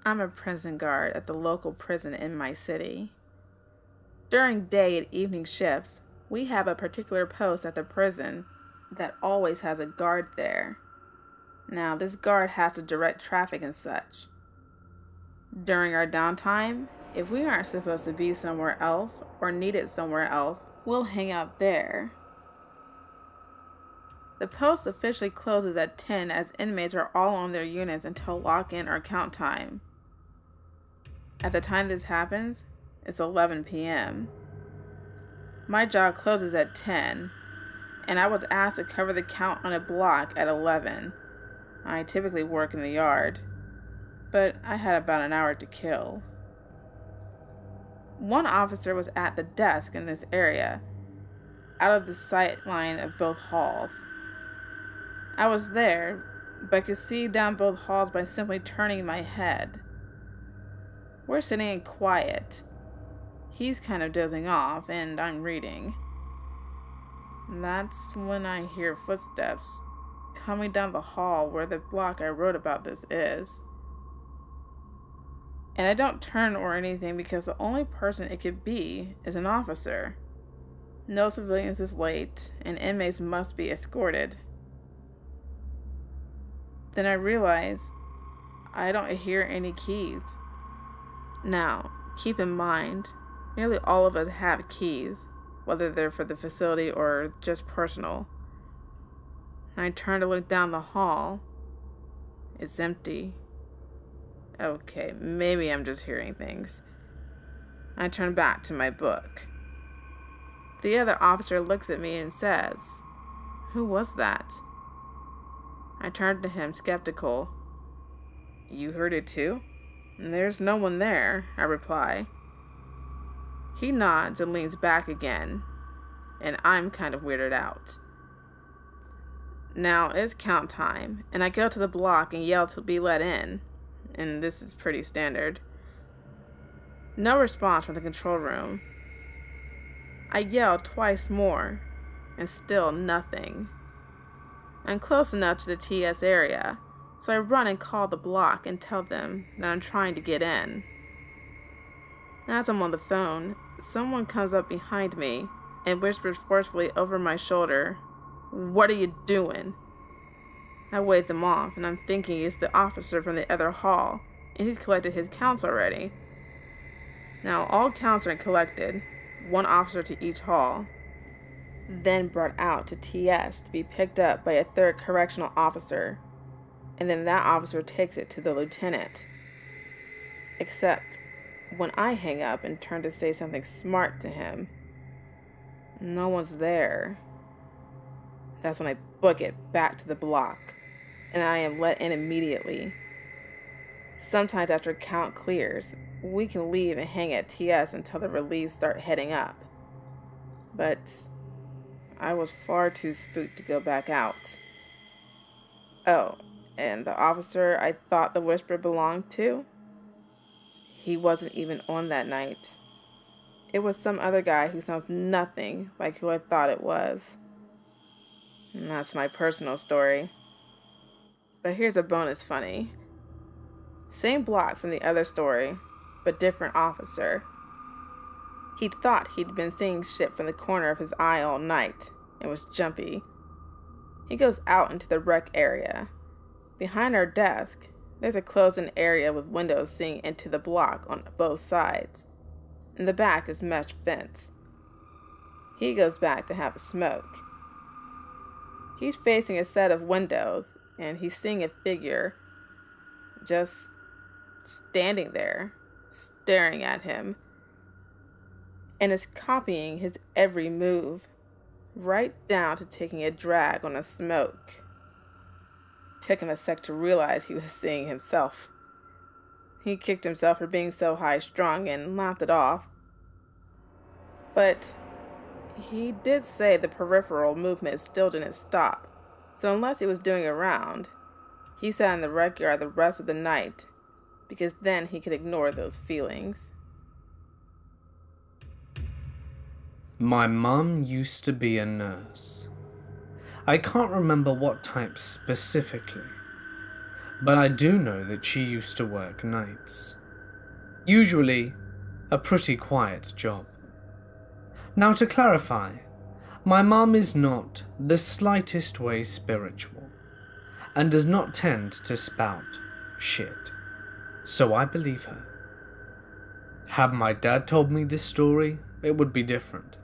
I'm a prison guard at the local prison in my city. During day and evening shifts, we have a particular post at the prison that always has a guard there. Now, this guard has to direct traffic and such. During our downtime, if we aren't supposed to be somewhere else or needed somewhere else, we'll hang out there. The post officially closes at 10 as inmates are all on their units until lock-in or count time. At the time this happens, it's 11 p.m. My job closes at 10, and I was asked to cover the count on a block at 11. I typically work in the yard, but I had about an hour to kill. One officer was at the desk in this area, out of the sight line of both halls. I was there, but could see down both halls by simply turning my head. We're sitting in quiet. He's kind of dozing off, and I'm reading. That's when I hear footsteps coming down the hall where the block I wrote about this is. And I don't turn or anything because the only person it could be is an officer. No civilians is late, and inmates must be escorted. Then I realize I don't hear any keys. Now, keep in mind, nearly all of us have keys, whether they're for the facility or just personal. I turn to look down the hall. It's empty. Okay, maybe I'm just hearing things. I turn back to my book. The other officer looks at me and says, "Who was that?" I turn to him, skeptical. "You heard it too?" "There's no one there," I reply. He nods and leans back again, and I'm kind of weirded out. Now it's count time, and I go to the block and yell to be let in, and this is pretty standard. No response from the control room. I yell twice more, and still nothing. I'm close enough to the TS area, so I run and call the block and tell them that I'm trying to get in. As I'm on the phone, someone comes up behind me and whispers forcefully over my shoulder, "What are you doing?" I wave them off, and I'm thinking it's the officer from the other hall, and he's collected his counts already. Now all counts are collected, one officer to each hall, then brought out to TS to be picked up by a third correctional officer, and then that officer takes it to the lieutenant. Except when I hang up and turn to say something smart to him, no one's there. That's when I book it back to the block, and I am let in immediately. Sometimes after count clears, we can leave and hang at TS until the reliefs start heading up. But I was far too spooked to go back out. Oh, and the officer I thought the whisper belonged to? He wasn't even on that night. It was some other guy who sounds nothing like who I thought it was. And that's my personal story. But here's a bonus funny. Same block from the other story, but different officer. He thought he'd been seeing shit from the corner of his eye all night and was jumpy. He goes out into the rec area. Behind our desk, there's a closed-in area with windows seeing into the block on both sides. In the back is mesh fence. He goes back to have a smoke. He's facing a set of windows, and he's seeing a figure just standing there, staring at him, and is copying his every move, right down to taking a drag on a smoke. Took him a sec to realize he was seeing himself. He kicked himself for being so high-strung and laughed it off. But he did say the peripheral movement still didn't stop, so unless he was doing a round, he sat in the rec yard the rest of the night, because then he could ignore those feelings. My mum used to be a nurse. I can't remember what type specifically, but I do know that she used to work nights. Usually, a pretty quiet job. Now to clarify, my mum is not the slightest way spiritual, and does not tend to spout shit, so I believe her. Had my dad told me this story, it would be different,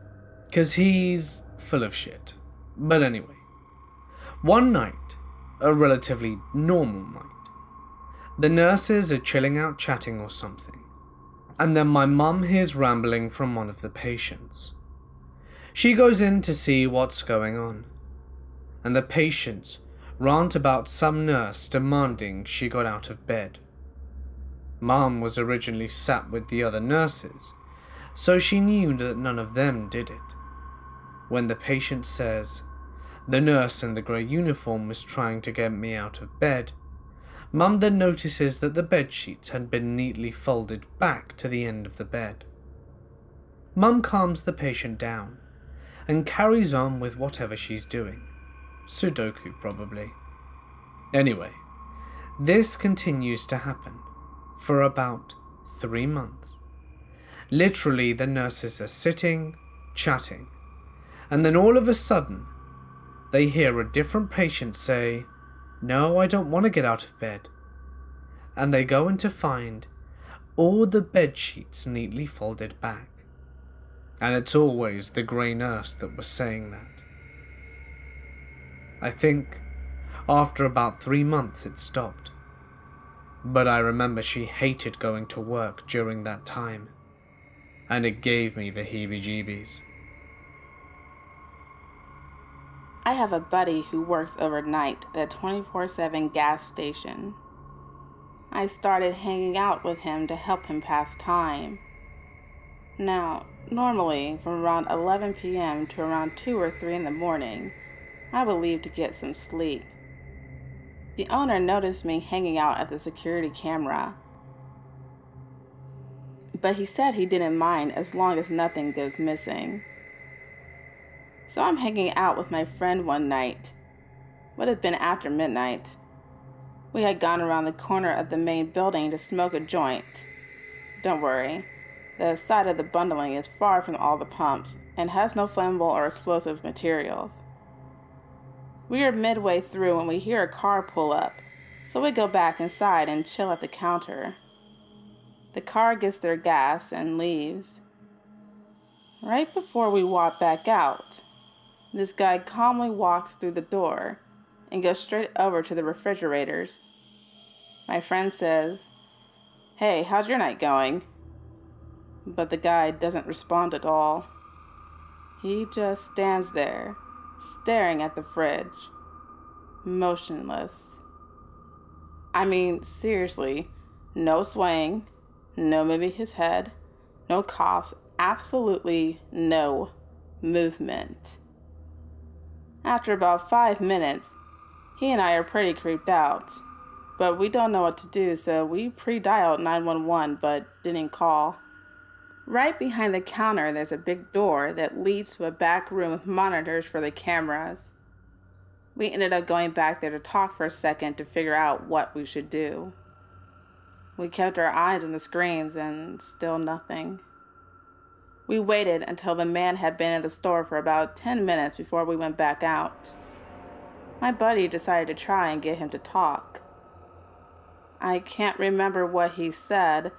'cause he's full of shit. But anyway, one night, a relatively normal night, the nurses are chilling out chatting or something, and then my mum hears rambling from one of the patients. She goes in to see what's going on, and the patients rant about some nurse demanding she got out of bed. Mum was originally sat with the other nurses, so she knew that none of them did it. When the patient says, "The nurse in the grey uniform was trying to get me out of bed," Mum then notices that the bed sheets had been neatly folded back to the end of the bed. Mum calms the patient down and carries on with whatever she's doing. Sudoku, probably. Anyway, this continues to happen for about 3 months. Literally, the nurses are sitting, chatting, and then all of a sudden, they hear a different patient say, "No, I don't want to get out of bed." And they go in to find all the bed sheets neatly folded back. And it's always the grey nurse that was saying that. I think after about 3 months it stopped. But I remember she hated going to work during that time, and it gave me the heebie-jeebies. I have a buddy who works overnight at a 24/7 gas station. I started hanging out with him to help him pass time. Now, normally from around 11 p.m. to around 2 or 3 in the morning, I would leave to get some sleep. The owner noticed me hanging out at the security camera, but he said he didn't mind as long as nothing goes missing. So I'm hanging out with my friend one night. Would have been after midnight. We had gone around the corner of the main building to smoke a joint. Don't worry, the side of the bundling is far from all the pumps and has no flammable or explosive materials. We are midway through when we hear a car pull up, so we go back inside and chill at the counter. The car gets their gas and leaves. Right before we walk back out, this guy calmly walks through the door and goes straight over to the refrigerators. My friend says, "Hey, how's your night going?" But the guy doesn't respond at all. He just stands there, staring at the fridge, motionless. I mean, seriously, no swaying, no moving his head, no coughs, absolutely no movement. After about 5 minutes, he and I are pretty creeped out, but we don't know what to do, so we pre-dialed 911 but didn't call. Right behind the counter, there's a big door that leads to a back room with monitors for the cameras. We ended up going back there to talk for a second to figure out what we should do. We kept our eyes on the screens and still nothing. We waited until the man had been in the store for about 10 minutes before we went back out. My buddy decided to try and get him to talk. I can't remember what he said,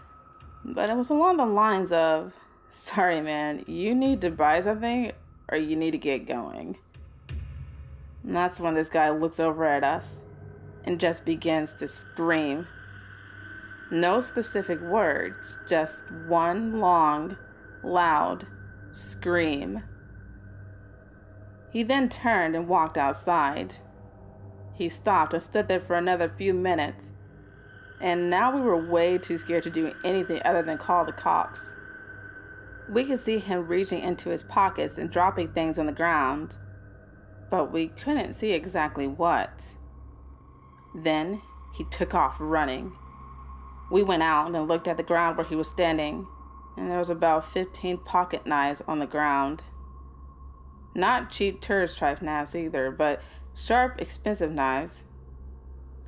but it was along the lines of, "Sorry man, you need to buy something or you need to get going." And that's when this guy looks over at us and just begins to scream. No specific words, just one long, loud scream. He then turned and walked outside. He stopped and stood there for another few minutes, and now we were way too scared to do anything other than call the cops. We could see him reaching into his pockets and dropping things on the ground, but we couldn't see exactly what. Then he took off running. We went out and looked at the ground where he was standing, and there was about 15 pocket knives on the ground. Not cheap tourist type knives either, but sharp, expensive knives.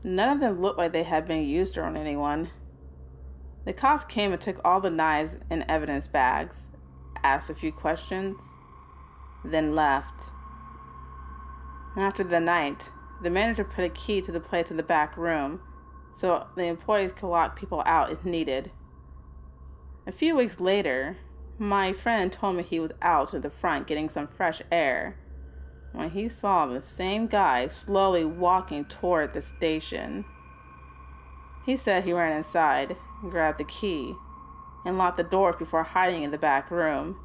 None of them looked like they had been used on anyone. The cops came and took all the knives and evidence bags, asked a few questions, then left. After the night, the manager put a key to the place in the back room so the employees could lock people out if needed. A few weeks later, my friend told me he was out to the front getting some fresh air when he saw the same guy slowly walking toward the station. He said he ran inside, grabbed the key, and locked the doors before hiding in the back room.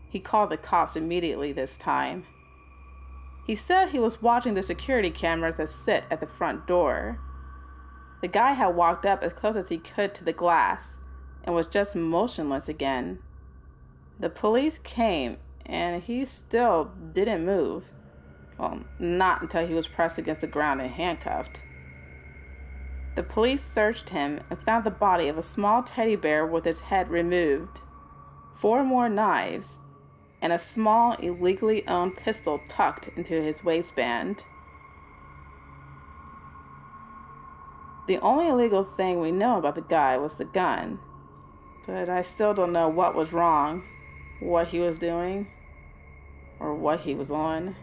He called the cops immediately this time. He said he was watching the security cameras that sit at the front door. The guy had walked up as close as he could to the glass and was just motionless again. The police came and he still didn't move. Well, not until he was pressed against the ground and handcuffed. The police searched him and found the body of a small teddy bear with its head removed, 4 more knives, and a small illegally owned pistol tucked into his waistband. The only illegal thing we know about the guy was the gun, but I still don't know what was wrong, what he was doing, or what he was on.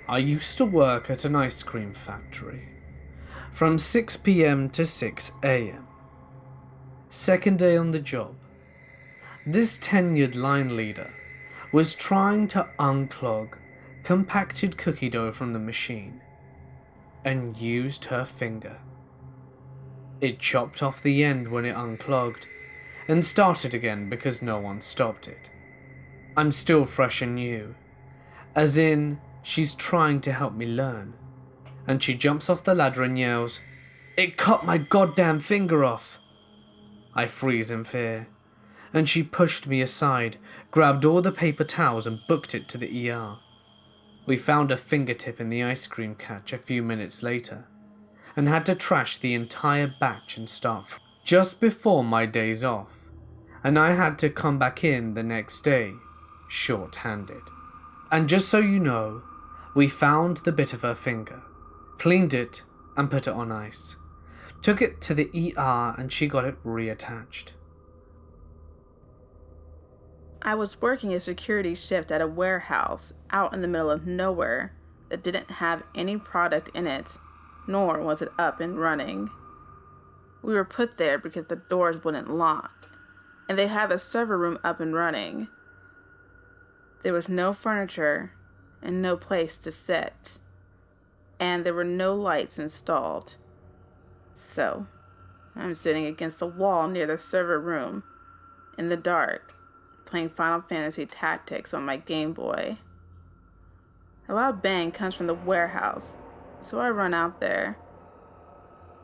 I used to work at an ice cream factory from 6 p.m. to 6 a.m. Second day on the job, this tenured line leader was trying to unclog compacted cookie dough from the machine and used her finger. It chopped off the end when it unclogged and started again because no one stopped it. I'm still fresh and new, as in she's trying to help me learn, and she jumps off the ladder and yells, "It cut my goddamn finger off!" I freeze in fear, and she pushed me aside, grabbed all the paper towels and booked it to the ER. We found a fingertip in the ice cream catch a few minutes later, and had to trash the entire batch and start just before my days off, and I had to come back in the next day, short-handed. And just so you know, we found the bit of her finger, cleaned it, and put it on ice. Took it to the ER and she got it reattached. I was working a security shift at a warehouse out in the middle of nowhere that didn't have any product in it, nor was it up and running. We were put there because the doors wouldn't lock, and they had the server room up and running. There was no furniture and no place to sit, and there were no lights installed. So, I'm sitting against the wall near the server room, in the dark, playing Final Fantasy Tactics on my Game Boy. A loud bang comes from the warehouse, so I run out there.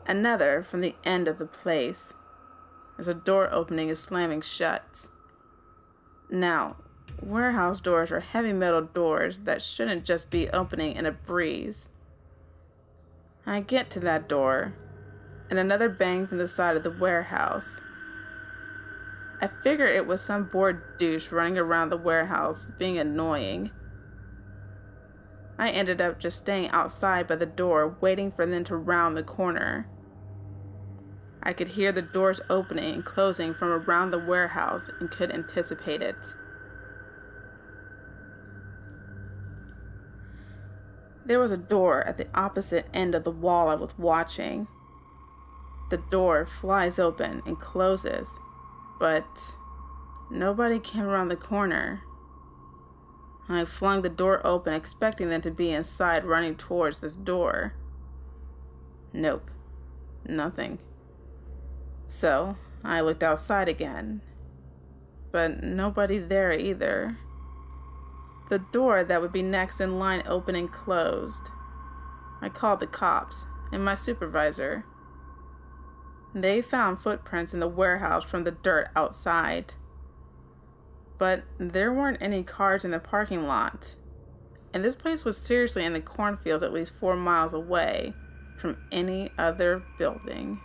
Another from the end of the place, as a door opening is slamming shut. Now, warehouse doors are heavy metal doors that shouldn't just be opening in a breeze. I get to that door, and another bang from the side of the warehouse. I figure it was some bored douche running around the warehouse being annoying. I ended up just staying outside by the door waiting for them to round the corner. I could hear the doors opening and closing from around the warehouse and could anticipate it. There was a door at the opposite end of the wall I was watching. The door flies open and closes, but nobody came around the corner. I flung the door open, expecting them to be inside running towards this door. Nope, nothing. So I looked outside again, but nobody there either. The door that would be next in line opened and closed. I called the cops and my supervisor. They found footprints in the warehouse from the dirt outside. But there weren't any cars in the parking lot. And this place was seriously in the cornfields at least 4 miles away from any other building.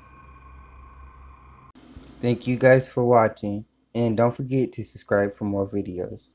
Thank you guys for watching, and don't forget to subscribe for more videos.